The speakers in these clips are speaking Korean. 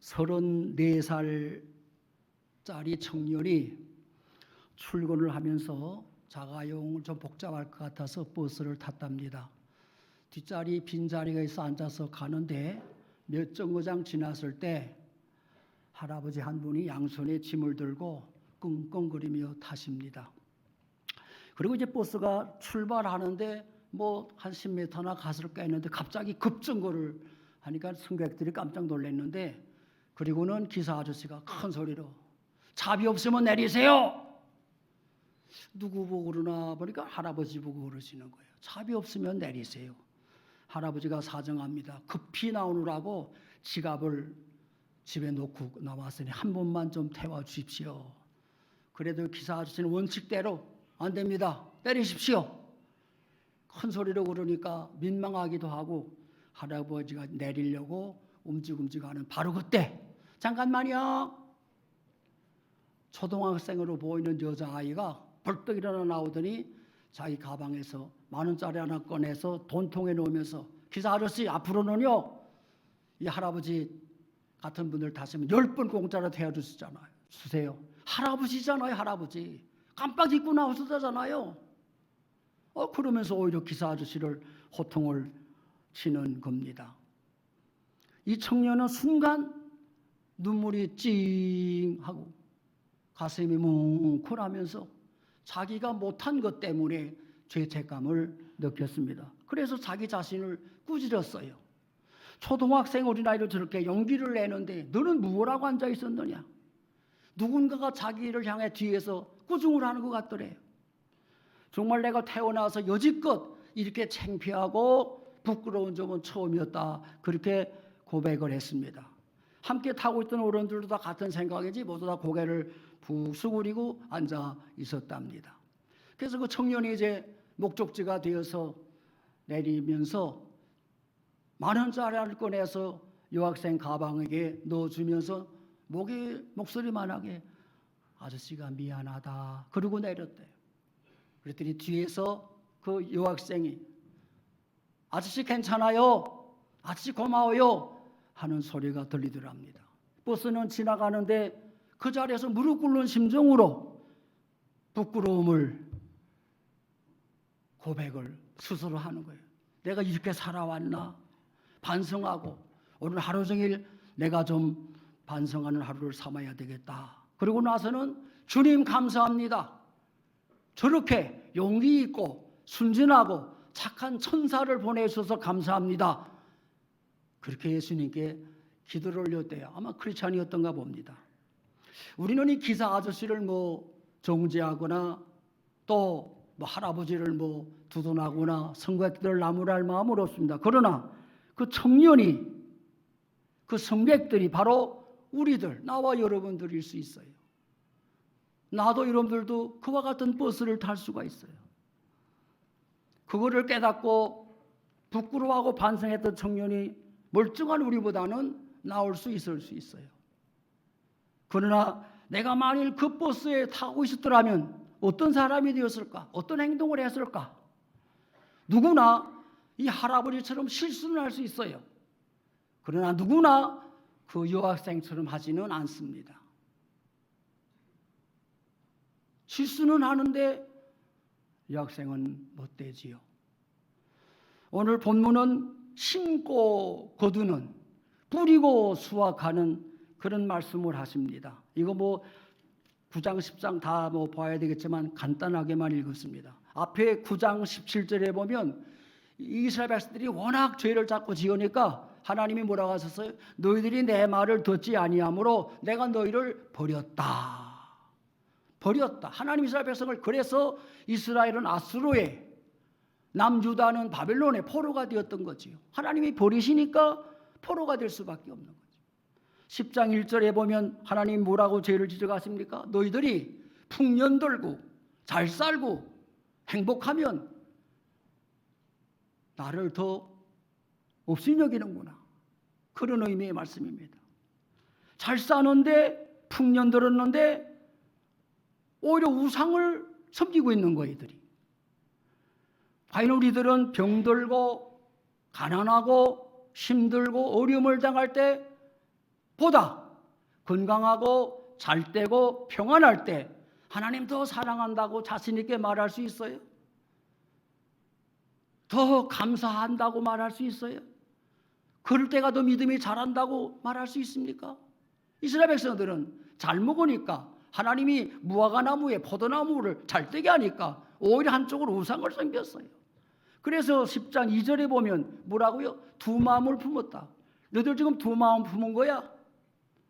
34살짜리 청년이 출근을 하면서 자가용을 좀 복잡할 것 같아서 버스를 탔답니다. 뒷자리 빈자리가 있어 앉아서 가는데 몇 정거장 지났을 때 할아버지 한 분이 양손에 짐을 들고 끙끙거리며 타십니다. 그리고 이제 버스가 출발하는데 뭐 한 10m나 갔을까 했는데 갑자기 급정거를 하니까 승객들이 깜짝 놀랐는데, 그리고는 기사 아저씨가 큰 소리로 차비 없으면 내리세요. 누구 보고 그러나 보니까 할아버지 보고 그러시는 거예요. 차비 없으면 내리세요. 할아버지가 사정합니다. 급히 나오느라고 지갑을 집에 놓고 나왔으니 한 번만 좀 태워 주십시오. 그래도 기사 아저씨는 원칙대로 안 됩니다. 내리십시오. 큰 소리로 그러니까 민망하기도 하고 할아버지가 내리려고 움직하는 바로 그때 잠깐만요. 초등학생으로 보이는 여자아이가 벌떡 일어나 나오더니 자기 가방에서 10,000원짜리 하나 꺼내서 돈통에 넣으면서 기사 아저씨 앞으로는요 이 할아버지 같은 분들 타시면 10번 공짜로 태워주시잖아요. 할아버지잖아요. 할아버지 깜빡 잊고 나오셨잖아요. 그러면서 오히려 기사 아저씨를 호통을 치는 겁니다. 이 청년은 순간 눈물이 찡하고 가슴이 뭉클하면서 자기가 못한 것 때문에 죄책감을 느꼈습니다. 그래서 자기 자신을 꾸짖었어요. 초등학생 어린아이를 저렇게 용기를 내는데 너는 무엇하고 앉아 있었느냐. 누군가가 자기를 향해 뒤에서 꾸중을 하는 것 같더래요. 정말 내가 태어나서 여지껏 이렇게 창피하고 부끄러운 점은 처음이었다. 그렇게 고백을 했습니다. 함께 타고 있던 어른들도 다 같은 생각이지 모두 다 고개를 푹 수그리고 앉아 있었답니다. 그래서 그 청년이 이제 목적지가 되어서 내리면서 10,000원짜리를 꺼내서 여학생 가방에게 넣어주면서 목소리만하게 아저씨가 미안하다 그러고 내렸대요. 그랬더니 뒤에서 그 여학생이 아저씨 괜찮아요, 아저씨 고마워요 하는 소리가 들리더랍니다. 버스는 지나가는데 그 자리에서 무릎 꿇는 심정으로 부끄러움을 고백을 스스로 하는 거예요. 내가 이렇게 살아왔나 반성하고 오늘 하루 종일 내가 좀 반성하는 하루를 삼아야 되겠다. 그러고 나서는 주님 감사합니다. 저렇게 용기 있고 순진하고 착한 천사를 보내주셔서 감사합니다. 그렇게 예수님께 기도를 올렸대요. 아마 크리스찬이었던가 봅니다. 우리는 이 기사 아저씨를 정죄하거나 또 할아버지를 두둔하거나 성객들을 나무랄 마음은 없습니다. 그러나 그 청년이 그 성객들이 바로 우리들, 나와 여러분들일 수 있어요. 나도 여러분들도 그와 같은 버스를 탈 수가 있어요. 그거를 깨닫고 부끄러워하고 반성했던 청년이 멀쩡한 우리보다는 나을 수 있을 수 있어요. 그러나 내가 만일 그 버스에 타고 있었더라면 어떤 사람이 되었을까? 어떤 행동을 했을까? 누구나 이 할아버지처럼 실수는 할 수 있어요. 그러나 누구나 그 여학생처럼 하지는 않습니다. 실수는 하는데 여학생은 못되지요. 오늘 본문은 심고 거두는, 뿌리고 수확하는 그런 말씀을 하십니다. 이거 9장 10장 다 봐야 되겠지만 간단하게만 읽었습니다. 앞에 9장 17절에 보면 이스라엘 백성들이 워낙 죄를 자꾸 지으니까 하나님이 뭐라고 하셨어요? 너희들이 내 말을 듣지 아니하므로 내가 너희를 버렸다. 하나님 이스라엘 백성을, 그래서 이스라엘은 아수르에, 남유다는 바벨론의 포로가 되었던 거지요. 하나님이 버리시니까 포로가 될 수밖에 없는 거죠. 10장 1절에 보면 하나님 뭐라고 죄를 지적하십니까? 너희들이 풍년 들고 잘 살고 행복하면 나를 더 없이 여기는구나. 그런 의미의 말씀입니다. 잘 사는데 풍년 들었는데 오히려 우상을 섬기고 있는 거예요. 이들이. 과연 우리들은 병들고 가난하고 힘들고 어려움을 당할 때 보다 건강하고 잘 되고 평안할 때 하나님 더 사랑한다고 자신 있게 말할 수 있어요? 더 감사한다고 말할 수 있어요? 그럴 때가 더 믿음이 자란다고 말할 수 있습니까? 이스라엘 백성들은 잘 먹으니까 하나님이 무화과나무에 포도나무를 잘 되게 하니까 오히려 한쪽으로 우상을 섬겼어요. 그래서 10장 2절에 보면 뭐라고요? 두 마음을 품었다. 너희들 지금 두 마음 품은 거야?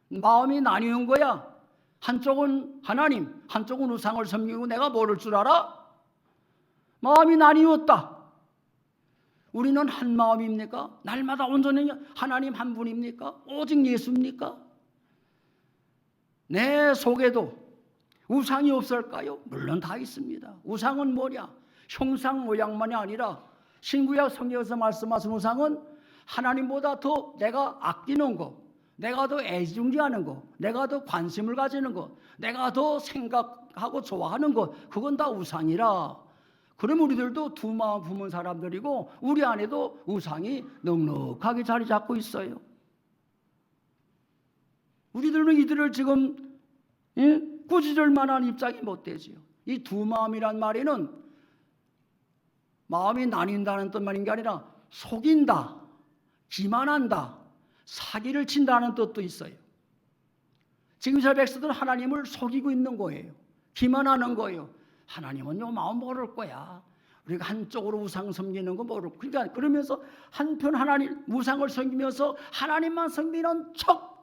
마음이 나뉘는 거야? 한쪽은 하나님, 한쪽은 우상을 섬기고 내가 모를 줄 알아? 마음이 나뉘었다. 우리는 한 마음입니까? 날마다 온전히 하나님 한 분입니까? 오직 예수입니까? 내 속에도 우상이 없을까요? 물론 다 있습니다. 우상은 뭐냐? 형상 모양만이 아니라 신구약 성경에서 말씀하신 우상은 하나님보다 더 내가 아끼는 거, 내가 더 애중지하는 거, 내가 더 관심을 가지는 거, 내가 더 생각하고 좋아하는 거, 그건 다 우상이라. 그럼 우리들도 두 마음 품은 사람들이고 우리 안에도 우상이 넉넉하게 자리 잡고 있어요. 우리들은 이들을 지금 꾸짖을 만한 입장이 못 되지요. 이 두 마음이란 말에는 마음이 나뉜다는 뜻만인 게 아니라 속인다, 기만한다, 사기를 친다는 뜻도 있어요. 지금 이스라엘 백성들은 하나님을 속이고 있는 거예요. 기만하는 거예요. 하나님은 요 마음 모를 거야. 우리가 한쪽으로 우상 섬기는 거 모를 거야. 그러니까 그러면서 한편 하나님 우상을 섬기면서 하나님만 섬기는 척.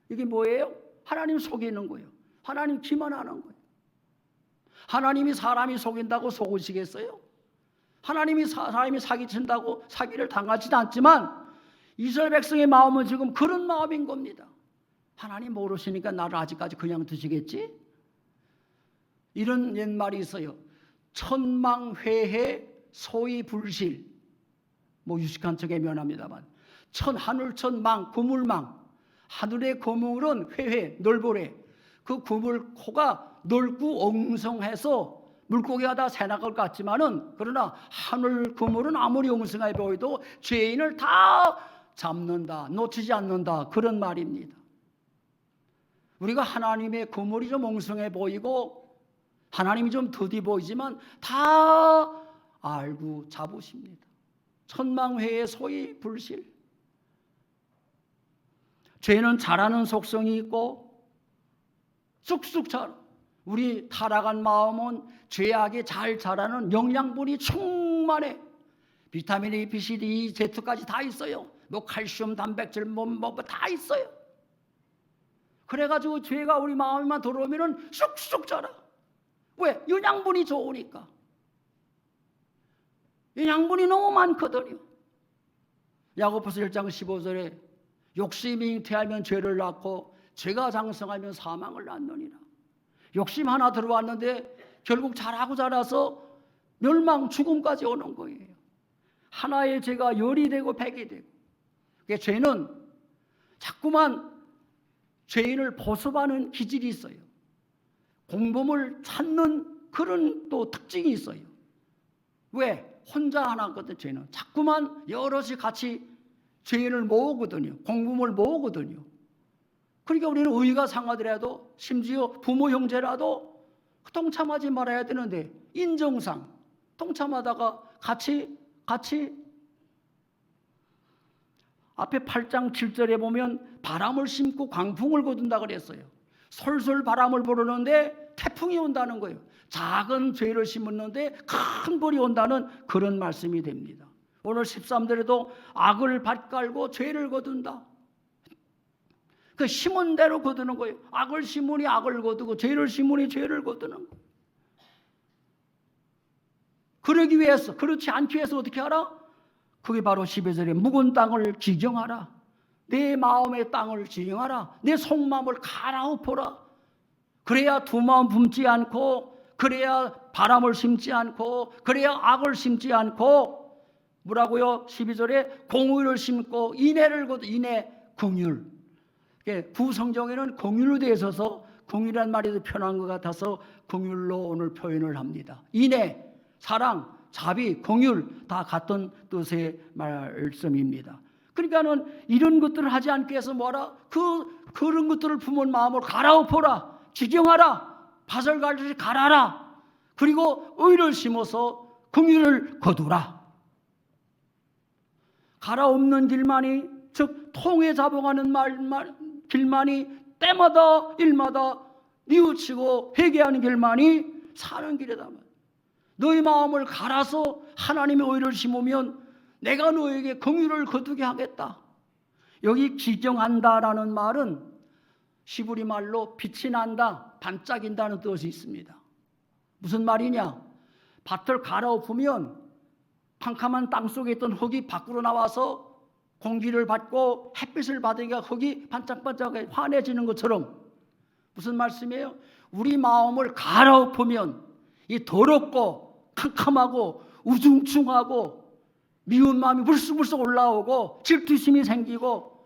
이게 뭐예요? 하나님 속이는 거예요. 하나님 기만하는 거예요. 하나님이 사람이 속인다고 속으시겠어요? 하나님이 사람이 사기친다고 사기를 당하지도 않지만 이스라엘 백성의 마음은 지금 그런 마음인 겁니다. 하나님 모르시니까 나를 아직까지 그냥 두시겠지? 이런 옛말이 있어요. 천망회해 소위불실. 뭐 유식한 척에 면합니다만 하늘천망 그물망. 하늘의 그물은 회회 넓으래. 그 그물 코가 넓고 엉성해서 물고기가 다 새나갈 것 같지만은 그러나 하늘 그물은 아무리 엉성해 보여도 죄인을 다 잡는다, 놓치지 않는다, 그런 말입니다. 우리가 하나님의 그물이 좀 엉성해 보이고 하나님이 좀 더디 보이지만 다 알고 잡으십니다. 천망회의 소위 불실. 죄는 자라는 속성이 있고 쑥쑥 자라. 우리 타락한 마음은 죄악이 잘 자라는 영양분이 충만해. 비타민 A, B, C, D, E, Z까지 다 있어요. 뭐 칼슘, 단백질, 뭐 다 있어요. 그래가지고 죄가 우리 마음에만 들어오면은 쑥쑥 자라. 왜? 영양분이 좋으니까. 영양분이 너무 많거든요. 야고보서 1장 15절에 욕심이 잉태하면 죄를 낳고 죄가 장성하면 사망을 낳느니라. 욕심 하나 들어왔는데 결국 자라서 멸망, 죽음까지 오는 거예요. 하나의 죄가 열이 되고 백이 되고. 그러니까 죄는 자꾸만 죄인을 보습하는 기질이 있어요. 공범을 찾는 그런 또 특징이 있어요. 왜? 혼자 하나거든. 죄는 자꾸만 여럿이 같이 죄인을 모으거든요. 공범을 모으거든요. 그러니까 우리는 의가 상하더라도 심지어 부모 형제라도 동참하지 말아야 되는데 인정상 동참하다가 같이 앞에 8장 7절에 보면 바람을 심고 광풍을 거둔다 그랬어요. 솔솔 바람을 부르는데 태풍이 온다는 거예요. 작은 죄를 심었는데 큰 벌이 온다는 그런 말씀이 됩니다. 오늘 13절에도 악을 밭갈고 죄를 거둔다. 그 심은 대로 거두는 거예요. 악을 심으니 악을 거두고 죄를 심으니 죄를 거두는 거예요. 그러기 위해서, 그렇지 않기 위해서 어떻게 하라? 그게 바로 12절에 묵은 땅을 지경하라. 내 마음의 땅을 지경하라. 내 속마음을 갈아엎어라. 그래야 두 마음 품지 않고, 그래야 바람을 심지 않고, 그래야 악을 심지 않고, 뭐라고요? 12절에 공의를 심고 인애를 거두. 인애, 긍휼. 구성경에는 긍휼로 되어 있어서 긍휼이란 말이 더 편한 것 같아서 긍휼로 오늘 표현을 합니다. 인애, 사랑, 자비, 긍휼 다 같은 뜻의 말씀입니다. 그러니까는 이런 것들을 하지 않기 위해서 뭐라? 그런 것들을 품은 마음을 갈아엎어라. 지경하라. 바설갈듯이 갈아라. 그리고 의를 심어서 긍휼을 거두라. 갈아엎는 길만이, 즉 통에 잡아가는 길만이, 때마다 일마다 뉘우치고 회개하는 길만이 사는 길이다. 너희 마음을 갈아서 하나님의 의를 심으면 내가 너에게 긍휼을 거두게 하겠다. 여기 지경한다라는 말은 히브리 말로 빛이 난다, 반짝인다는 뜻이 있습니다. 무슨 말이냐? 밭을 갈아엎으면 캄캄한 땅속에 있던 흙이 밖으로 나와서 공기를 받고 햇빛을 받으니까 흙이 반짝반짝하게 환해지는 것처럼, 무슨 말씀이에요? 우리 마음을 갈아엎으면 이 더럽고 캄캄하고 우중충하고 미운 마음이 불쑥불쑥 올라오고 질투심이 생기고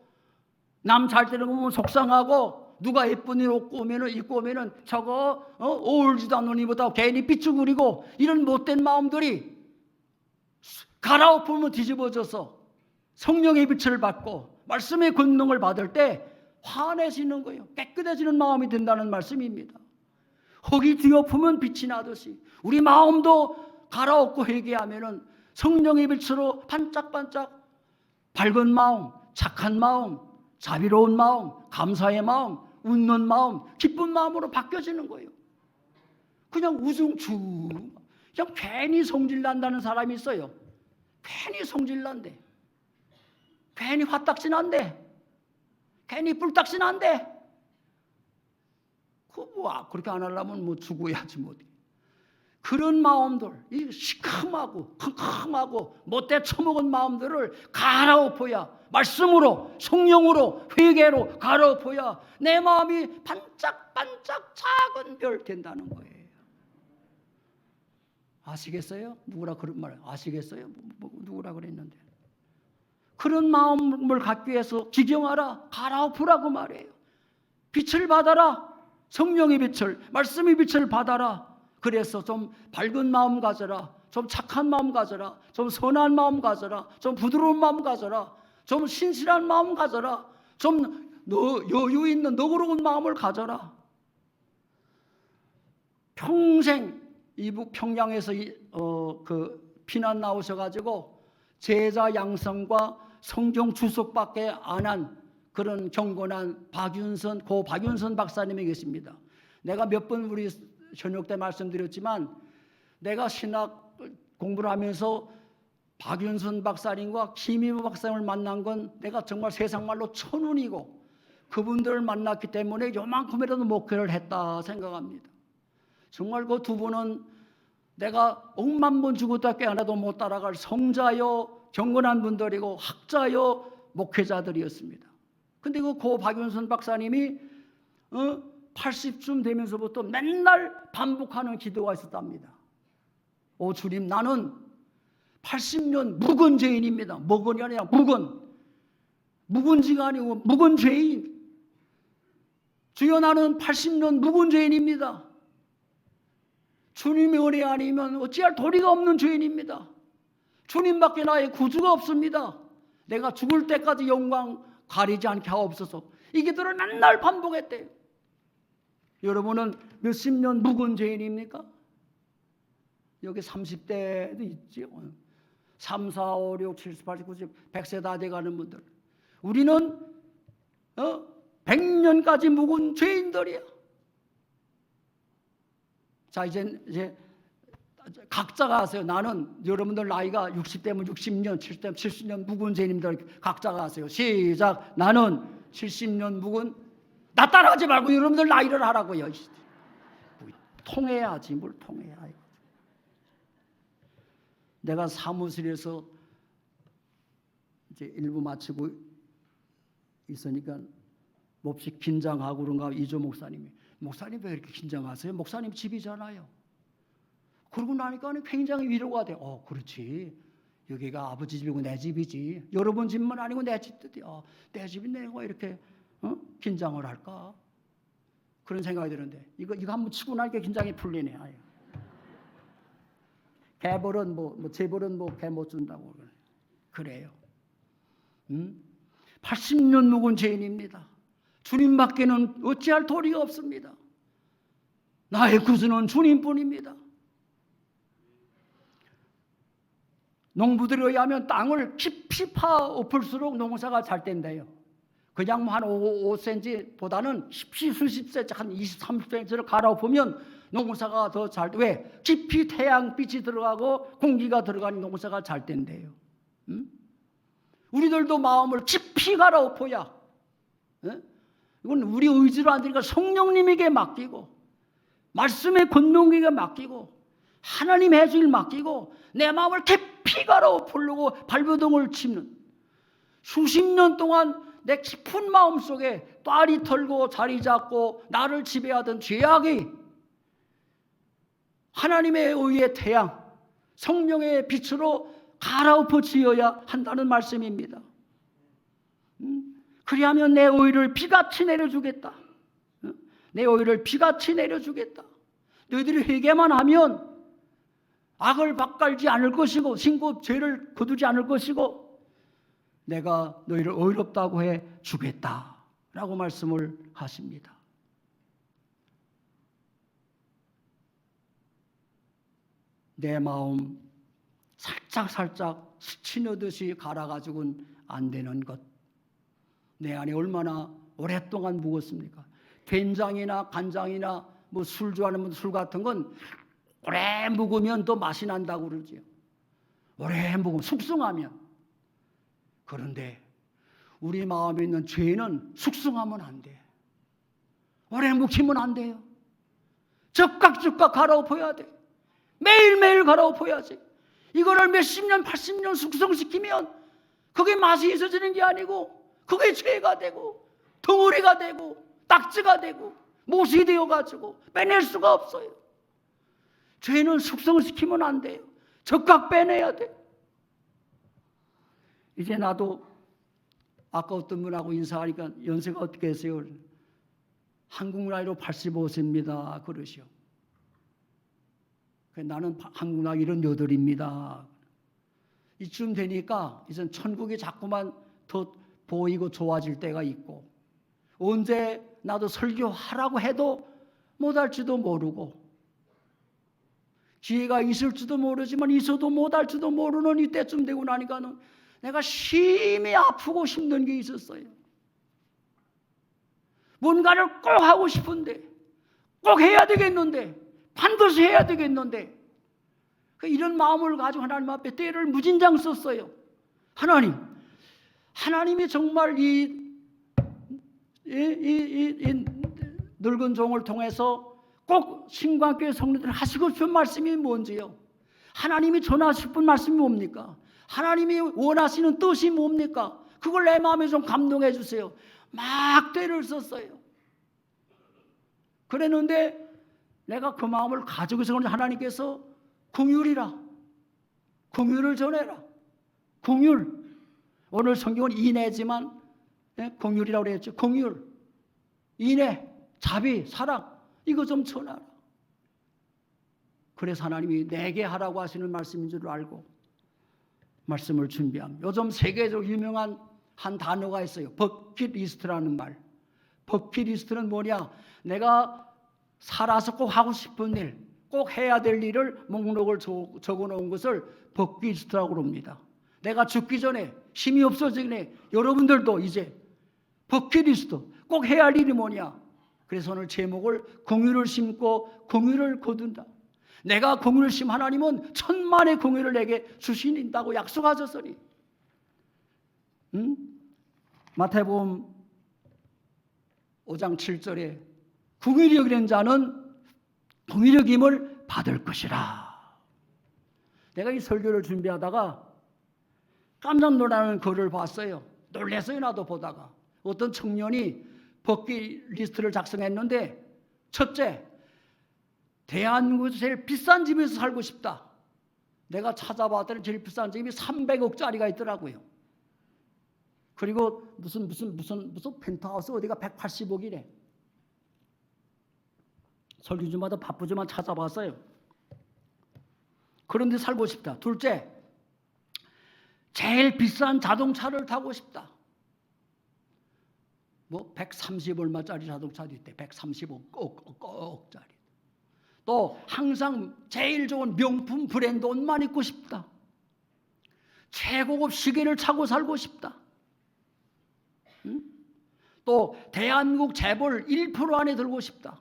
남 잘 되는 거 보면 속상하고 누가 예쁜 옷 입고 오면은 저거 어울지도 않는 이보다 괜히 삐죽거리고 이런 못된 마음들이 갈아엎으면 뒤집어져서 성령의 빛을 받고 말씀의 권능을 받을 때 환해지는 거예요. 깨끗해지는 마음이 된다는 말씀입니다. 흙이 뒤엎으면 빛이 나듯이 우리 마음도 갈아엎고 회개하면은 성령의 빛으로 반짝반짝 밝은 마음, 착한 마음, 자비로운 마음, 감사의 마음, 웃는 마음, 기쁜 마음으로 바뀌어지는 거예요. 그냥 우중충, 그냥 괜히 성질난다는 사람이 있어요. 괜히 성질난대, 괜히 화딱지난대, 괜히 뿔딱지난대. 그렇게 안 하려면 뭐 죽어야지 뭐. 그런 마음들, 이 시큼하고 컴컴하고 못돼 처먹은 마음들을 갈아엎어야, 말씀으로 성령으로 회개로 갈아엎어야 내 마음이 반짝반짝 작은 별 된다는 거예요. 아시겠어요? 누구라 그런 말 아시겠어요? 누구라 그랬는데. 그런 마음을 갖기 위해서 지경하라, 갈아엎으라고 말해요. 빛을 받아라. 성령의 빛을, 말씀의 빛을 받아라. 그래서 좀 밝은 마음 가져라. 좀 착한 마음 가져라. 좀 선한 마음 가져라. 좀 부드러운 마음 가져라. 좀 신실한 마음 가져라. 좀 여유 있는 너그러운 마음을 가져라. 평생 이북 평양에서 피난 나오셔가지고 제자 양성과 성경 주석밖에 안 한 그런 경건한 고 박윤선 박사님이 계십니다. 내가 몇 번 우리 저녁 때 말씀드렸지만 내가 신학 공부를 하면서 박윤선 박사님과 김희부 박사님을 만난 건 내가 정말 세상말로 천운이고 그분들을 만났기 때문에 요만큼이라도 목회를 했다 생각합니다. 정말 그 두 분은 내가 억만 번 죽어도 깨어나도 못 따라갈 성자요 경건한 분들이고 학자요 목회자들이었습니다. 근데 고 박윤선 박사님이 80쯤 되면서부터 맨날 반복하는 기도가 있었답니다. 오 주님, 나는 80년 묵은 죄인입니다. 묵은이 아니라 묵은지가 아니고 묵은 죄인. 주여, 나는 80년 묵은 죄인입니다. 주님의 은혜 아니면 어찌할 도리가 없는 죄인입니다. 주님밖에 나의 구주가 없습니다. 내가 죽을 때까지 영광 가리지 않게 하옵소서. 이 기도를 맨날 반복했대요. 여러분은 몇십 년 묵은 죄인입니까? 여기 30대도 있지요. 3, 4, 5, 6, 7, 8, 9, 10, 100세 다 돼가는 분들. 우리는 100년까지 묵은 죄인들이야. 자, 이제 각자가 하세요. 나는 여러분들 나이가 60대면 60년, 70대면 70년 묵은 죄인님들 각자가 하세요. 시작. 나는 70년 묵은, 나 따라하지 말고 여러분들 나이를 하라고요. 통해야지, 뭘 통해야. 내가 사무실에서 이제 일부 마치고 있으니까 몹시 긴장하고 그런가 이조 목사님이, 목사님 왜 이렇게 긴장하세요? 목사님 집이잖아요. 그러고 나니까 굉장히 위로가 돼. 그렇지. 여기가 아버지 집이고 내 집이지. 여러분 집만 아니고 내 집도 돼. 내 집이 내가 이렇게 긴장을 할까? 그런 생각이 드는데 이거 한번 치고 나니까 긴장이 풀리네. 아유. 개벌은 재벌은 개 못 준다고 그래요. 80년 묵은 죄인입니다. 주님밖에는 어찌할 도리가 없습니다. 나의 구주는 주님뿐입니다. 농부들에 의하면 땅을 깊이 파엎을수록 농사가 잘 된대요. 그냥 한 5cm보다는 수십 cm, 한 20, 30cm를 갈아엎으면 농사가 더 잘 돼. 왜? 깊이 태양빛이 들어가고 공기가 들어가니 농사가 잘 된대요. 우리들도 마음을 깊이 갈아엎어야, 이건 우리 의지로 안 되니까 성령님에게 맡기고, 말씀의 권능에게 맡기고, 하나님 해주길 맡기고, 내 마음을 깊이 갈아엎으려고 발버둥을 치는, 수십 년 동안 내 깊은 마음속에 딸이 털고 자리 잡고 나를 지배하던 죄악이 하나님의 의의 태양, 성령의 빛으로 갈아엎어지어야 한다는 말씀입니다. 그리하면 내 의를 비같이 내려주겠다. 내 의를 비같이 내려주겠다. 너희들이 회개만 하면 악을 밭갈지 않을 것이고 신고 죄를 거두지 않을 것이고 내가 너희를 의롭다고 해 주겠다라고 말씀을 하십니다. 내 마음 살짝 스치듯이 갈아가지고는 안 되는 것. 내 안에 얼마나 오랫동안 묵었습니까? 된장이나 간장이나 뭐 술 좋아하는 술 같은 건 오래 묵으면 또 맛이 난다고 그러죠. 오래 묵으면 숙성하면. 그런데 우리 마음에 있는 죄는 숙성하면 안 돼. 오래 묵히면 안 돼요. 즉각 갈아엎어야 돼. 매일매일 갈아엎어야지. 이거를 몇십 년, 80년 숙성시키면 그게 맛이 있어지는 게 아니고 그게 죄가 되고 덩어리가 되고 낙지가 되고 못이 되어가지고 빼낼 수가 없어요. 죄는 숙성시키면 안 돼요. 즉각 빼내야 돼. 이제 나도 아까 어떤 분하고 인사하니까 연세가 어떻게 되세요? 한국 나이로 85세입니다. 그러시오. 나는 한국 나이 78입니다. 이쯤 되니까 이젠 천국이 자꾸만 더 보이고 좋아질 때가 있고 언제 나도 설교하라고 해도 못할지도 모르고 기회가 있을지도 모르지만 있어도 못할지도 모르는 이때쯤 되고 나니까는 내가 심히 아프고 힘든 게 있었어요. 뭔가를 꼭 하고 싶은데 꼭 해야 되겠는데 반드시 해야 되겠는데 이런 마음을 가지고 하나님 앞에 때를 무진장 썼어요. 하나님이 정말 이 늙은 종을 통해서 꼭 신광교회 성도들 하시고 싶은 말씀이 뭔지요? 하나님이 전하고 싶은 말씀이 뭡니까? 하나님이 원하시는 뜻이 뭡니까? 그걸 내 마음에 좀 감동해 주세요. 막 때를 썼어요. 그랬는데 내가 그 마음을 가지고 있어 하나님께서 긍휼이라, 긍휼을 전해라. 긍휼. 오늘 성경은 인애지만 긍휼이라고 그랬죠. 긍휼, 인애, 자비, 사랑 이거 좀 전하라. 그래서 하나님이 내게 하라고 하시는 말씀인 줄 알고 말씀을 준비합니다. 요즘 세계적으로 유명한 한 단어가 있어요. 버킷리스트라는 말. 버킷리스트는 뭐냐? 내가 살아서 꼭 하고 싶은 일, 꼭 해야 될 일을 목록을 적어놓은 것을 버킷리스트라고 합니다. 내가 죽기 전에 힘이 없어지기 전에 여러분들도 이제 버킷리스트 꼭 해야 할 일이 뭐냐? 그래서 오늘 제목을 긍휼을 심고 긍휼을 거둔다. 내가 긍휼을 심 하나님은 천만의 긍휼을 내게 주신다고 약속하셨으니 마태복음 5장 7절에 긍휼히 여기는 자는 긍휼히 여김을 받을 것이라. 내가 이 설교를 준비하다가 깜짝 놀라는 글을 봤어요. 놀랐어요. 나도 보다가 어떤 청년이 버킷리스트를 작성했는데 첫째, 대한민국에서 제일 비싼 집에서 살고 싶다. 내가 찾아봤더니 제일 비싼 집이 300억짜리가 있더라고요. 그리고 무슨 펜트하우스 어디가 180억이래. 설교주마다 바쁘지만 찾아봤어요. 그런데 살고 싶다. 둘째, 제일 비싼 자동차를 타고 싶다. 뭐 130얼마짜리 자동차도 있대. 135억짜리. 또 항상 제일 좋은 명품 브랜드 옷만 입고 싶다. 최고급 시계를 차고 살고 싶다. 응? 또 대한민국 재벌 1% 안에 들고 싶다.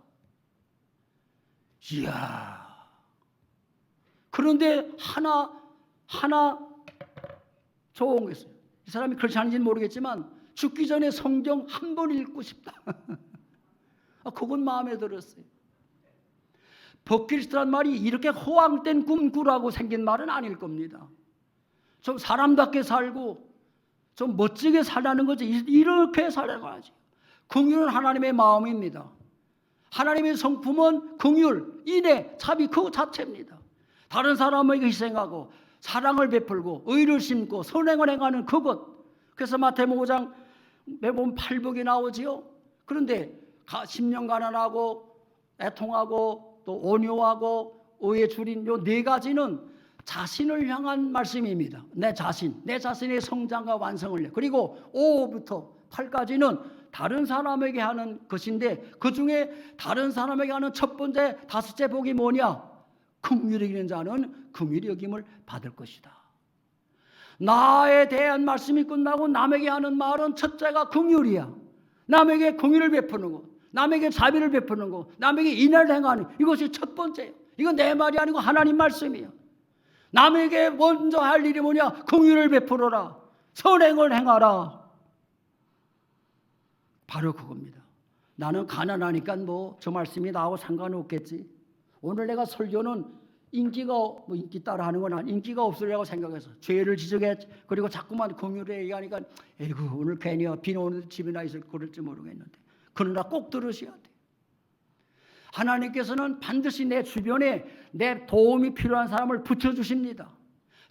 이야. 그런데 하나 좋은 게 있어요. 이 사람이 그렇지 않은지는 모르겠지만 죽기 전에 성경 한 번 읽고 싶다. 그건 마음에 들었어요. 버킷리스트란 말이 이렇게 호황된 꿈 꾸라고 생긴 말은 아닐 겁니다. 좀 사람답게 살고 좀 멋지게 살라는 거지. 이렇게 살라는 거지. 긍휼은 하나님의 마음입니다. 하나님의 성품은 긍휼, 인애, 자비 그 자체입니다. 다른 사람에게 희생하고 사랑을 베풀고 의를 심고 선행을 행하는 그것. 그래서 마태복음 5장 매번 팔복이 나오지요. 그런데 10년 가난하고 애통하고 또 온유하고 의에 줄인 요 네 가지는 자신을 향한 말씀입니다. 내 자신의 성장과 완성을 해. 그리고 5부터 8까지는 다른 사람에게 하는 것인데 그 중에 다른 사람에게 하는 첫 번째, 다섯째 복이 뭐냐? 긍휼히 여기는 자는 긍휼히 여김을 받을 것이다. 나에 대한 말씀이 끝나고 남에게 하는 말은 첫째가 긍휼이야. 남에게 긍휼을 베푸는 거, 남에게 자비를 베푸는 거, 남에게 인애를 행하는 이것이 첫 번째예요. 이건 내 말이 아니고 하나님 말씀이에요. 남에게 먼저 할 일이 뭐냐? 긍휼을 베풀어라. 선행을 행하라. 바로 그겁니다. 나는 가난하니까 뭐 저 말씀이 나하고 상관없겠지. 오늘 내가 설교는 인기가 인기 따라 하는 건 아니, 인기가 없으려고 생각해서 죄를 지적해. 그리고 자꾸만 긍휼을 얘기하니까 에이구 오늘 괜히 비 오는데 집이나 있을 그럴지 모르겠는데 그러나 꼭 들으셔야 돼. 하나님께서는 반드시 내 주변에 내 도움이 필요한 사람을 붙여주십니다.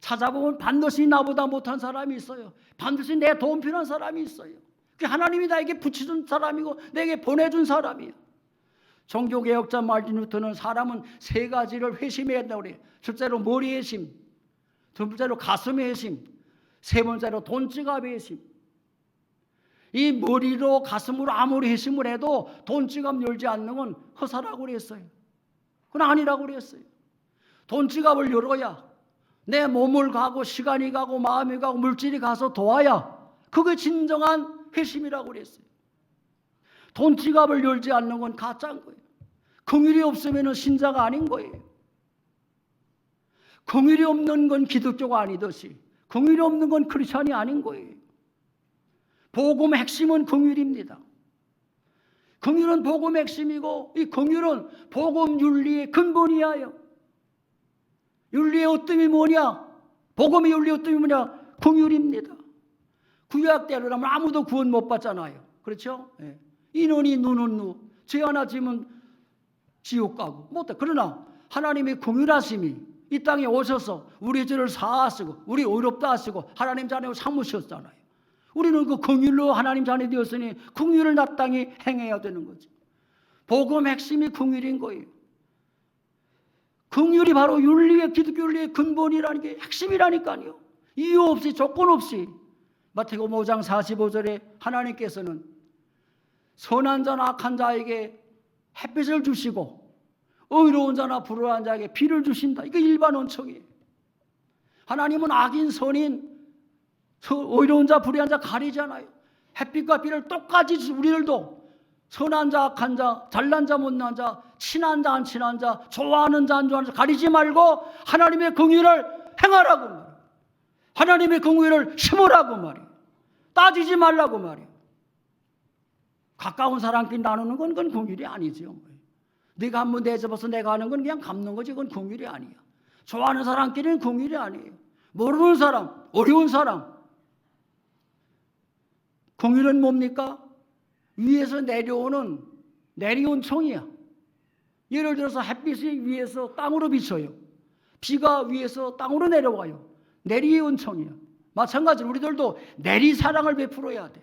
찾아보면 반드시 나보다 못한 사람이 있어요. 반드시 내 도움 필요한 사람이 있어요. 그 하나님이 나에게 붙여준 사람이고 내게 보내준 사람이에요. 종교개혁자 마르틴 루터는 사람은 세 가지를 회심해야 한다고 그래요. 첫째로 머리 회심, 두 번째로 가슴 회심, 세 번째로 돈지갑 회심. 이 머리로 가슴으로 아무리 회심을 해도 돈지갑 열지 않는 건 허사라고 그랬어요. 그건 아니라고 그랬어요. 돈지갑을 열어야 내 몸을 가고 시간이 가고 마음이 가고 물질이 가서 도와야 그게 진정한 회심이라고 그랬어요. 돈지갑을 열지 않는 건 가짜인 거예요. 긍휼이 없으면 신자가 아닌 거예요. 긍휼이 없는 건 기독교가 아니듯이 긍휼이 없는 건 크리스천이 아닌 거예요. 복음의 핵심은 긍휼입니다. 긍휼은 복음의 핵심이고 이 긍휼은 복음 윤리의 근본이에요. 윤리의 어뜸이 뭐냐? 복음의 윤리의 어뜸이 뭐냐? 긍휼입니다. 구약 때로라면 아무도 구원 못 받잖아요. 그렇죠? 예. 이눈이 눈은 눈, 죄 하나 지면 지옥 가고 못해. 그러나 하나님의 긍휼하심이 이 땅에 오셔서 우리 죄를 사하시고 우리 의롭다 하시고 하나님 자녀로 삼으셨잖아요. 우리는 그 긍휼로 하나님 자녀 되었으니 긍휼을 마땅히 행해야 되는 거죠. 복음 핵심이 긍휼인 거예요. 긍휼이 바로 윤리의 기독교 윤리의 근본이라는 게 핵심이라니까요. 이유 없이 조건 없이 마태복음 5장 45절에 하나님께서는 선한 자나 악한 자에게 햇빛을 주시고 의로운 자나 불의한 자에게 비를 주신다. 이게 일반 원칙이에요. 하나님은 악인 선인 의로운 자 불의한 자 가리잖아요. 햇빛과 비를 똑같이 우리들도 선한 자 악한 자 잘난 자 못난 자 친한 자 안 친한 자 좋아하는 자 안 좋아하는 자 가리지 말고 하나님의 긍휼을 행하라고 말이에요. 하나님의 긍휼을 심으라고 말이에요. 따지지 말라고 말이에요. 가까운 사람끼리 나누는 건 그건 긍휼이 아니죠. 네가 한번 대접해서 내가 하는 건 그냥 갚는 거지 그건 긍휼이 아니야. 좋아하는 사람끼리는 긍휼이 아니에요. 모르는 사람, 어려운 사람. 긍휼은 뭡니까? 위에서 내려온 총이야. 예를 들어서 햇빛이 위에서 땅으로 비쳐요. 비가 위에서 땅으로 내려와요. 내리온 총이야. 마찬가지로 우리들도 내리사랑을 베풀어야 돼.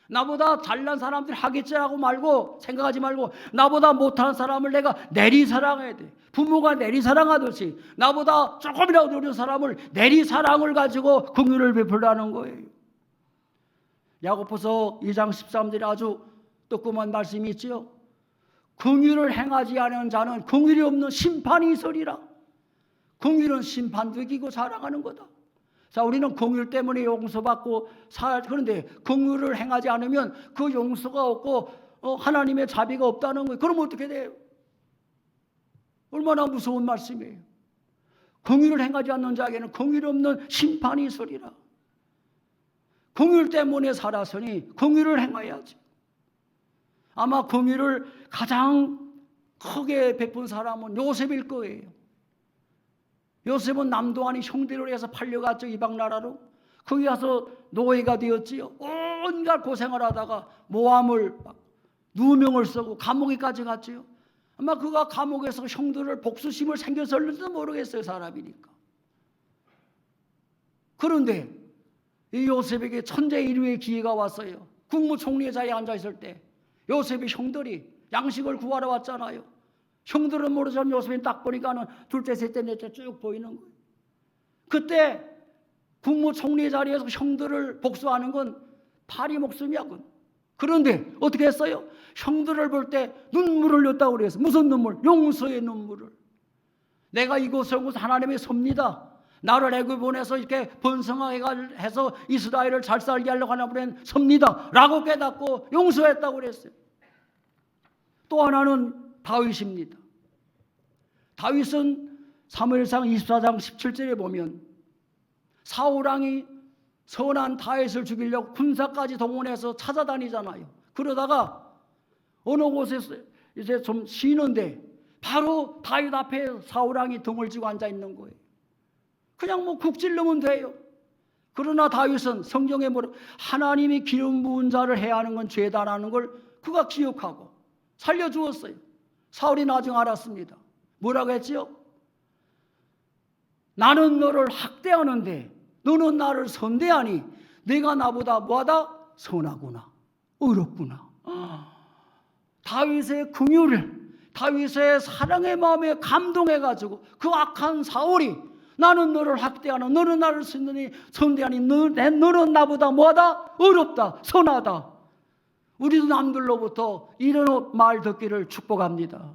나보다 잘난 사람들이 하겠지라고 말고 생각하지 말고 나보다 못하는 사람을 내가 내리 사랑해야 돼. 부모가 내리 사랑하듯이 나보다 조금이라도 어려운 사람을 내리 사랑을 가지고 긍휼을 베풀라는 거예요. 야고보서 2장 13절에 아주 뜨거운 말씀이 있지요. 긍휼을 행하지 않은 자는 긍휼이 없는 심판이 있으리라. 긍휼은 심판되기고 사랑하는 거다. 자, 우리는 긍휼 때문에 용서받고 그런데 긍휼을 행하지 않으면 그 용서가 없고 하나님의 자비가 없다는 거예요. 그럼 어떻게 돼요? 얼마나 무서운 말씀이에요. 긍휼을 행하지 않는 자에게는 긍휼이 없는 심판이 있으리라. 긍휼 때문에 살았으니 긍휼을 행해야지. 아마 긍휼을 가장 크게 베푼 사람은 요셉일 거예요. 요셉은 남도안이 형들을 해서 팔려갔죠. 이방 나라로. 거기 가서 노예가 되었지요. 온갖 고생을 하다가 모함을 누명을 쓰고 감옥에까지 갔지요. 아마 그가 감옥에서 형들을 복수심을 생겨서일지도 모르겠어요. 사람이니까. 그런데 이 요셉에게 천재 일류의 기회가 왔어요. 국무총리의 자리에 앉아있을 때 요셉의 형들이 양식을 구하러 왔잖아요. 형들은 모르지만 요셉이 딱 보니까는 둘째, 셋째, 넷째 쭉 보이는 거예요. 그때 국무총리 자리에서 형들을 복수하는 건 파리 목숨이야. 그런데 어떻게 했어요? 형들을 볼 때 눈물을 흘렸다고 그랬어요. 무슨 눈물? 용서의 눈물을. 내가 이곳에 온 곳은 하나님의 섭니다. 나를 애굽에 보내서 이렇게 번성하게 해서 이스라엘을 잘 살게 하려고 하나님의 섭니다 라고 깨닫고 용서했다고 그랬어요. 또 하나는 다윗입니다. 다윗은 사무엘상 24장 17절에 보면 사울왕이 선한 다윗을 죽이려고 군사까지 동원해서 찾아다니잖아요. 그러다가 어느 곳에서 이제 좀 쉬는데 바로 다윗 앞에 사울왕이 등을 쥐고 앉아 있는 거예요. 그냥 뭐 국질르면 돼요. 그러나 다윗은 성경에 뭐라 하나님이 기름 부은 자를 해야 하는 건 죄다라는 걸 그가 기억하고 살려주었어요. 사울이 나중에 알았습니다. 뭐라고 했지요? 나는 너를 학대하는데 너는 나를 선대하니 내가 나보다 뭐하다? 선하구나. 어렵구나. 다윗의 긍휼을 다윗의 사랑의 마음에 감동해가지고 그 악한 사울이 나는 너를 학대하는 너는 나를 선대하니 너는 나보다 뭐하다? 어렵다. 선하다. 우리도 남들로부터 이런 말 듣기를 축복합니다.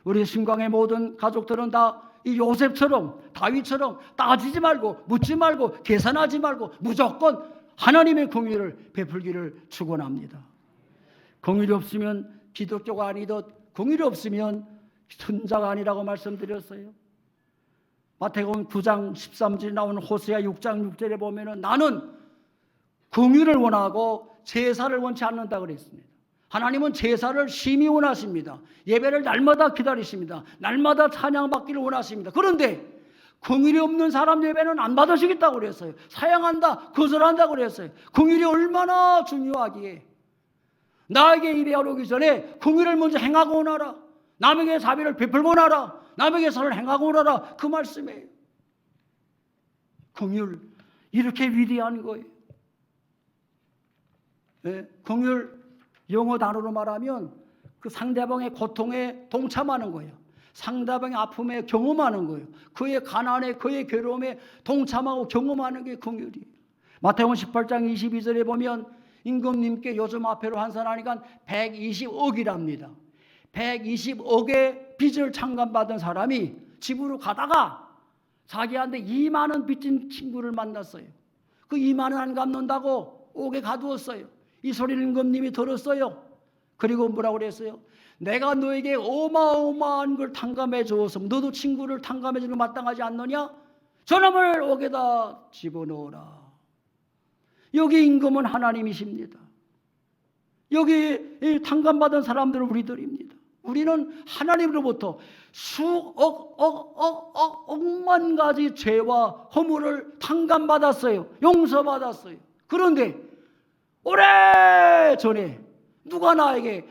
우리 신광의 모든 가족들은 다 이 요셉처럼 다윗처럼 따지지 말고 묻지 말고 계산하지 말고 무조건 하나님의 긍휼을 베풀기를 축원합니다. 긍휼이 없으면 기독교가 아니듯 긍휼이 없으면 선자가 아니라고 말씀드렸어요. 마태복음 9장 13절에 나오는 호세아 6장 6절에 보면은 나는 긍휼을 원하고 제사를 원치 않는다 그랬습니다. 하나님은 제사를 심히 원하십니다. 예배를 날마다 기다리십니다. 날마다 찬양받기를 원하십니다. 그런데 긍휼이 없는 사람 예배는 안 받으시겠다고 그랬어요. 사양한다, 거절한다고 그랬어요. 긍휼이 얼마나 중요하기에 나에게 예배하러 오기 전에 긍휼을 먼저 행하고 오너라. 남에게 자비를 베풀고 오너라. 남에게 선을 행하고 오너라. 그 말씀이에요. 긍휼 이렇게 위대한 거예요. 네, 긍휼 영어 단어로 말하면 그 상대방의 고통에 동참하는 거예요. 상대방의 아픔에 경험하는 거예요. 그의 가난에 그의 괴로움에 동참하고 경험하는 게 긍휼이에요. 마태복음 18장 22절에 보면 임금님께 요즘 화폐로 환산하니까 120억이랍니다. 120억의 빚을 창감받은 사람이 집으로 가다가 자기한테 2만 원 빚진 친구를 만났어요. 그 2만 원 안 갚는다고 옥에 가두었어요. 이 소리를 임금님이 들었어요. 그리고 뭐라고 그랬어요? 내가 너에게 어마어마한 걸 탕감해 주었으면 너도 친구를 탕감해 주는 거 마땅하지 않느냐? 저놈을 옥에다 집어넣어라. 여기 임금은 하나님이십니다. 여기 탕감받은 사람들은 우리들입니다. 우리는 하나님으로부터 억만 가지 죄와 허물을 탕감받았어요. 용서받았어요. 그런데 오래전에 누가 나에게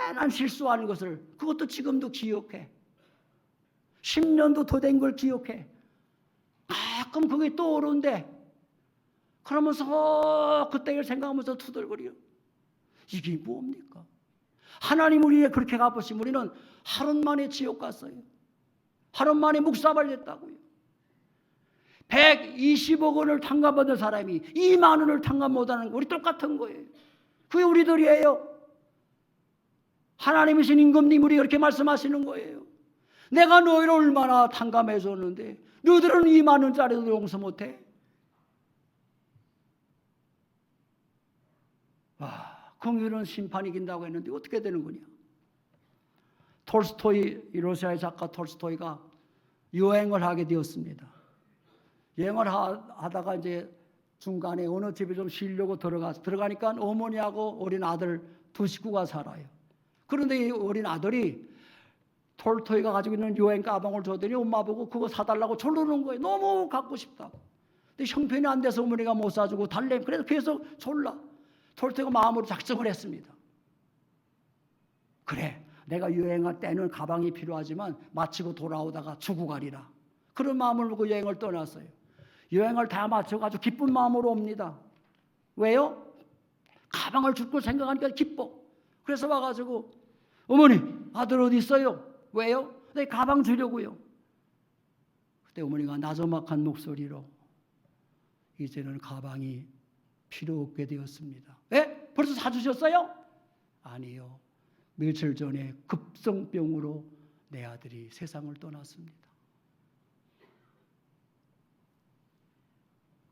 애매한 실수하는 것을 그것도 지금도 기억해. 10년도 더 된 걸 기억해. 가끔 그게 떠오르는데 그러면서 그때를 생각하면서 투덜거려. 이게 뭡니까? 하나님 우리에 그렇게 갚으시면 우리는 하루 만에 지옥 갔어요. 하루 만에 묵사발렸다고요. 120억 원을 탕감받은 사람이 2만 원을 탕감 못하는 거 우리 똑같은 거예요. 그게 우리들이에요. 하나님이신 임금님 우리 그렇게 말씀하시는 거예요. 내가 너희를 얼마나 탕감해 줬는데 너희들은 2만 원짜리도 용서 못해? 긍휼은 심판이 이긴다고 했는데 어떻게 되는 거냐? 톨스토이, 러시아의 작가 톨스토이가 여행을 하게 되었습니다. 여행을 하다가 이제 중간에 어느 집에 좀 쉬려고 들어가니까 어머니하고 어린 아들 두 식구가 살아요. 그런데 이 어린 아들이 톨스토이가 가지고 있는 여행 가방을 줬더니 엄마 보고 그거 사달라고 졸르는 거예요. 너무 갖고 싶다고. 근데 형편이 안 돼서 어머니가 못 사주고 달래. 그래서 계속 졸라. 톨스토이가 마음으로 작정을 했습니다. 그래, 내가 여행할 때는 가방이 필요하지만 마치고 돌아오다가 주고 가리라. 그런 마음을 먹고 여행을 떠났어요. 여행을 다 마쳐가지고 기쁜 마음으로 옵니다. 왜요? 가방을 줄 걸 생각하니까 기뻐. 그래서 와가지고 어머니, 아들 어디 있어요? 왜요? 내 가방 주려고요. 그때 어머니가 나조막한 목소리로 이제는 가방이 필요 없게 되었습니다. 에? 벌써 사주셨어요? 아니요. 며칠 전에 급성병으로 내 아들이 세상을 떠났습니다.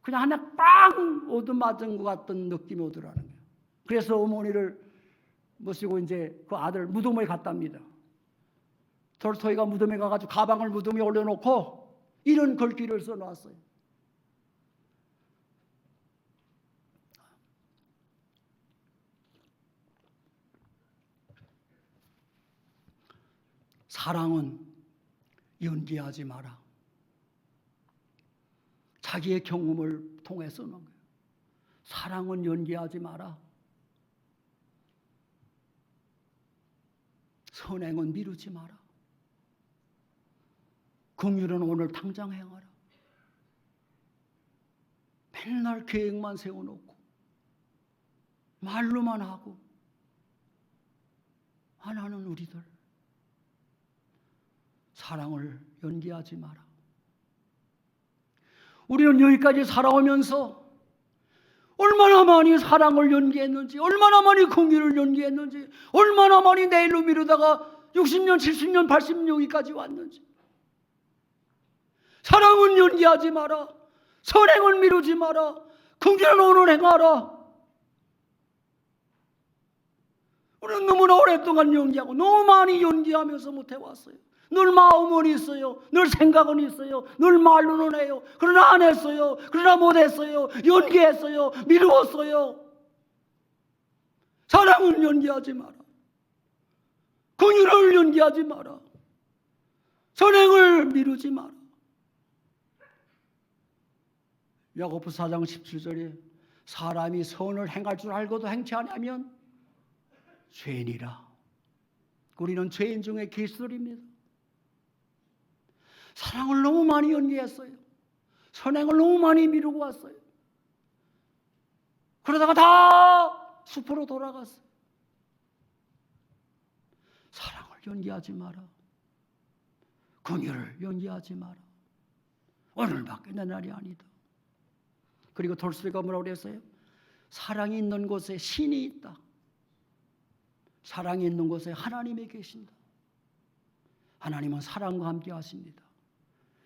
그냥 하나 빵 얻어맞은 것 같던 느낌이 오더라는 거예요. 그래서 어머니를 모시고 이제 그 아들 무덤에 갔답니다. 톨스토이가 무덤에 가가지고 가방을 무덤에 올려놓고 이런 글귀를 써놨어요. 사랑은 연기하지 마라. 자기의 경험을 통해 쓰는 거예요. 사랑은 연기하지 마라. 선행은 미루지 마라. 긍휼은 오늘 당장 행하라. 맨날 계획만 세워놓고 말로만 하고 안 하는 우리들. 사랑을 연기하지 마라. 우리는 여기까지 살아오면서 얼마나 많이 사랑을 연기했는지, 얼마나 많이 긍휼을 연기했는지, 얼마나 많이 내일로 미루다가 60년, 70년, 80년까지 왔는지. 사랑은 연기하지 마라. 선행은 미루지 마라. 긍휼은 오늘 행하라. 우리는 너무나 오랫동안 연기하고 너무 많이 연기하면서 못해왔어요. 늘 마음은 있어요. 늘 생각은 있어요. 늘 말로는 해요. 그러나 안 했어요. 그러나 못했어요. 연기했어요. 미루었어요. 사랑은 연기하지 마라. 긍휼을 연기하지 마라. 선행을 미루지 마라. 야고보서 4장 17절에 사람이 선을 행할 줄 알고도 행치 않으면 죄인이라. 우리는 죄인 중에 개수들입니다. 사랑을 너무 많이 연기했어요. 선행을 너무 많이 미루고 왔어요. 그러다가 다 숲으로 돌아갔어요. 사랑을 연기하지 마라. 긍휼을 연기하지 마라. 오늘밖에 내 날이 아니다. 그리고 톨스토이가 뭐라고 그랬어요? 사랑이 있는 곳에 신이 있다. 사랑이 있는 곳에 하나님이 계신다. 하나님은 사랑과 함께 하십니다.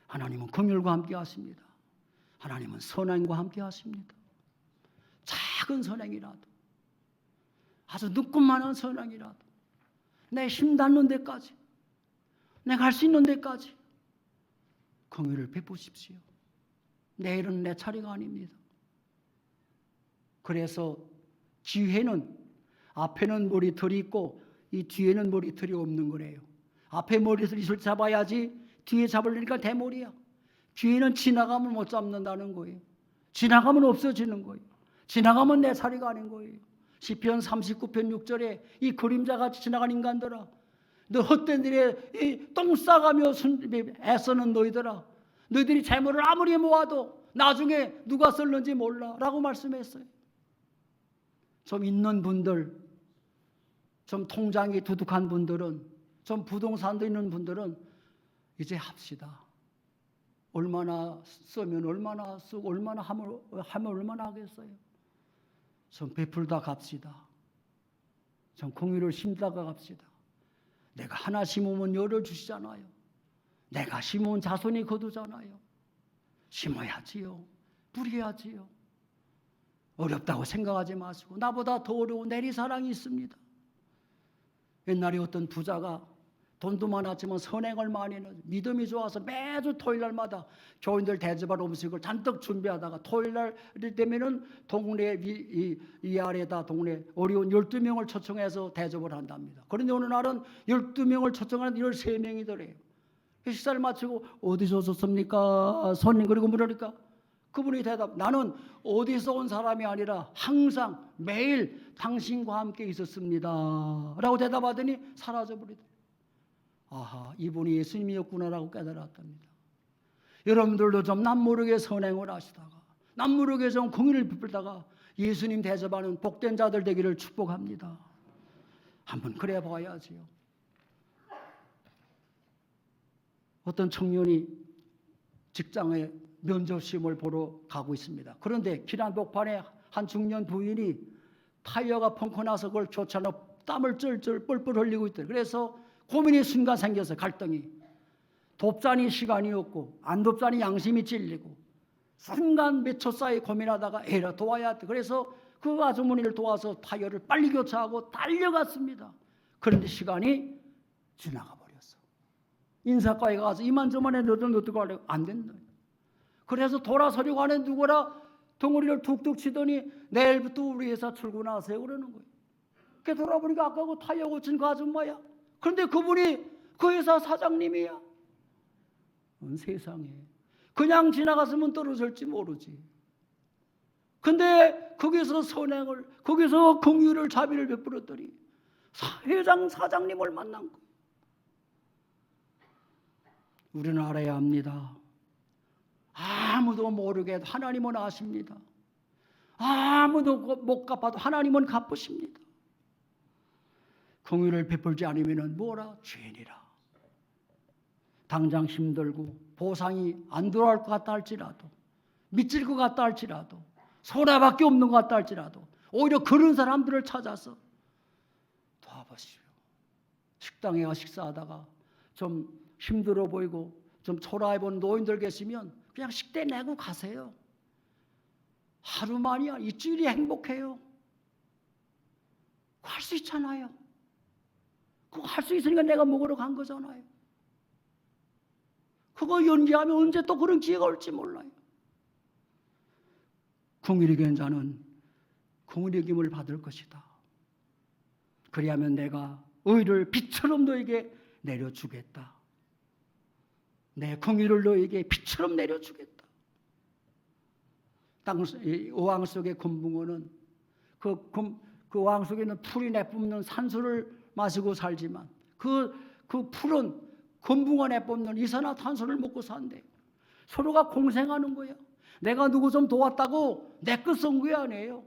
하나님은 긍휼과 함께 하십니다. 하나님은 선행과 함께 하십니다. 작은 선행이라도, 아주 늦고만한 선행이라도 내 힘 닿는 데까지, 내가 할 수 있는 데까지 긍휼을 베푸십시오. 내일은 내 차례가 아닙니다. 그래서 지혜는 앞에는 머리털이 있고 이 뒤에는 머리털이 없는 거래요. 앞에 머리털을 잡아야지 뒤에 잡으려니까 대머리야. 뒤에는 지나가면 못 잡는다는 거예요. 지나가면 없어지는 거예요. 지나가면 내 차례가 아닌 거예요. 시편 39편 6절에 이 그림자같이 지나간 인간들아, 너 헛된 일에 똥 싸가며 애쓰는 너희들아, 너희들이 재물을 아무리 모아도 나중에 누가 썼는지 몰라 라고 말씀했어요. 좀 있는 분들, 좀 통장이 두둑한 분들은, 좀 부동산도 있는 분들은 이제 합시다. 얼마나 쓰면 얼마나 쓰고 얼마나 하면 얼마나 하겠어요. 좀 베풀다 갑시다. 좀 공유를 심다가 갑시다. 내가 하나 심으면 열을 주시잖아요. 내가 심으면 자손이 거두잖아요. 심어야지요. 뿌려야지요. 어렵다고 생각하지 마시고 나보다 더 어려운 내리사랑이 있습니다. 옛날에 어떤 부자가 돈도 많았지만 선행을 많이 해서 믿음이 좋아서 매주 토요일날마다 교인들 대접할 음식을 잔뜩 준비하다가 토요일날이 되면은 동네 위아래다 동네 어려운 12명을 초청해서 대접을 한답니다. 그런데 어느 날은 12명을 초청하는 13명이더래요. 식사를 마치고 어디서 오셨습니까? 손님 그리고 물으니까 그분이 대답, 나는 어디서 온 사람이 아니라 항상 매일 당신과 함께 있었습니다 라고 대답하더니 사라져버리더래요. 아하, 이분이 예수님이었구나라고 깨달았답니다. 여러분들도 좀 남모르게 선행을 하시다가 남모르게 좀 공의를 베풀다가 예수님 대접하는 복된 자들 되기를 축복합니다. 한번 그래 봐야지요. 어떤 청년이 직장에 면접시험을 보러 가고 있습니다. 그런데 길 한복판에 한 중년 부인이 타이어가 펑크 나서 그걸 교차로 땀을 쩔쩔 뻘뻘 흘리고 있더래요. 그래서 고민이 순간 생겨서 갈등이 돕자니 시간이 없고 안 돕자니 양심이 찔리고 순간 몇 초 사이 고민하다가 에라 도와야 돼. 그래서 그 아주머니를 도와서 타이어를 빨리 교차하고 달려갔습니다. 그런데 시간이 지나가 버렸어. 인사과에 가서 이만저만에 너도 어떻게 하려고 안 된다. 그래서 돌아서려고 하는 누구라 덩어리를 툭툭 치더니 내일부터 우리 회사 출근하세요 그러는 거예요. 그 돌아보니까 아까 그 타이어 고친 그 아줌마야. 그런데 그분이 그 회사 사장님이야. 세상에 그냥 지나갔으면 떨어질지 모르지. 근데 거기서 선행을 거기서 긍휼을 자비를 베풀었더니 회장 사장님을 만난 거예요. 우리는 알아야 합니다. 아무도 모르게 하나님은 아십니다. 아무도 못 갚아도 하나님은 갚으십니다. 긍휼을 베풀지 않으면 뭐라? 죄인이라. 당장 힘들고 보상이 안 돌아올 것 같다 할지라도 미칠 것 같다 할지라도 손해밖에 없는 것 같다 할지라도 오히려 그런 사람들을 찾아서 도와보시오. 식당에 가 식사하다가 좀 힘들어 보이고 좀 초라해 보는 노인들 계시면 그냥 식대 내고 가세요. 하루만이야. 일주일이 행복해요. 할 수 있잖아요. 그거 할 수 있으니까 내가 먹으러 간 거잖아요. 그거 연기하면 언제 또 그런 기회가 올지 몰라요. 긍휼히 여기는 자는 긍휼히 여김을 받을 것이다. 그리하면 내가 의를 빛처럼 너에게 내려주겠다. 내 긍휼을 너에게 빛처럼 내려주겠다. 어항 속의 금붕어는 그 어항 속에 있는 풀이 내뿜는 산소를 마시고 살지만 그 풀은 금붕어 내뿜는 이산화탄소를 먹고 산대. 서로가 공생하는 거야. 내가 누구 좀 도왔다고 내 것 쓴 게 아니에요.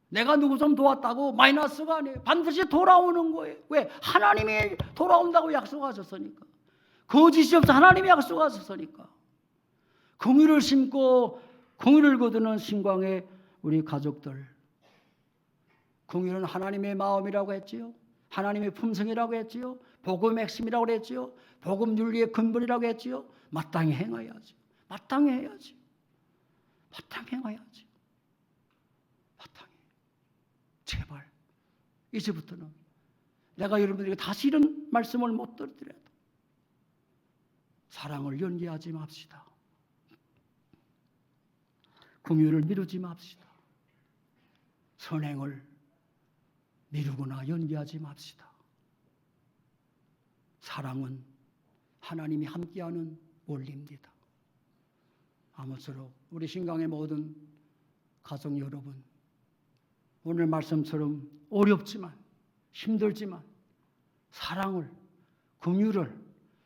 내가 누구 좀 도왔다고 마이너스가 아니에요. 반드시 돌아오는 거예요. 왜? 하나님이 돌아온다고 약속하셨으니까. 거짓이 없어 하나님이 약속하셨으니까. 긍휼을 심고 긍휼을 거두는 신광의 우리 가족들. 긍휼은 하나님의 마음이라고 했지요. 하나님의 품성이라고 했지요. 복음의 핵심이라고 했지요. 복음 윤리의 근본이라고 했지요. 마땅히 행해야지. 마땅히 해야지. 마땅히 행해야지. 마땅히. 제발 이제부터는 내가 여러분들에게 다시 이런 말씀을 못 드리더라도 사랑을 연기하지 맙시다. 긍휼을 미루지 맙시다. 선행을 미루거나 연기하지 맙시다. 사랑은 하나님이 함께하는 원리입니다. 아무쪼록 우리 신강의 모든 가족 여러분, 오늘 말씀처럼 어렵지만 힘들지만 사랑을, 긍휼을,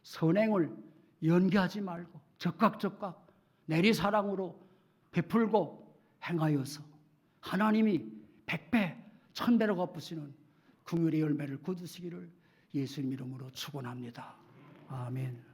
선행을 연기하지 말고 적각적각 내리사랑으로 베풀고 행하여서 하나님이 100배, 1000배로 갚으시는 긍휼의 열매를 거두시기를 예수님 이름으로 축원합니다. 아멘.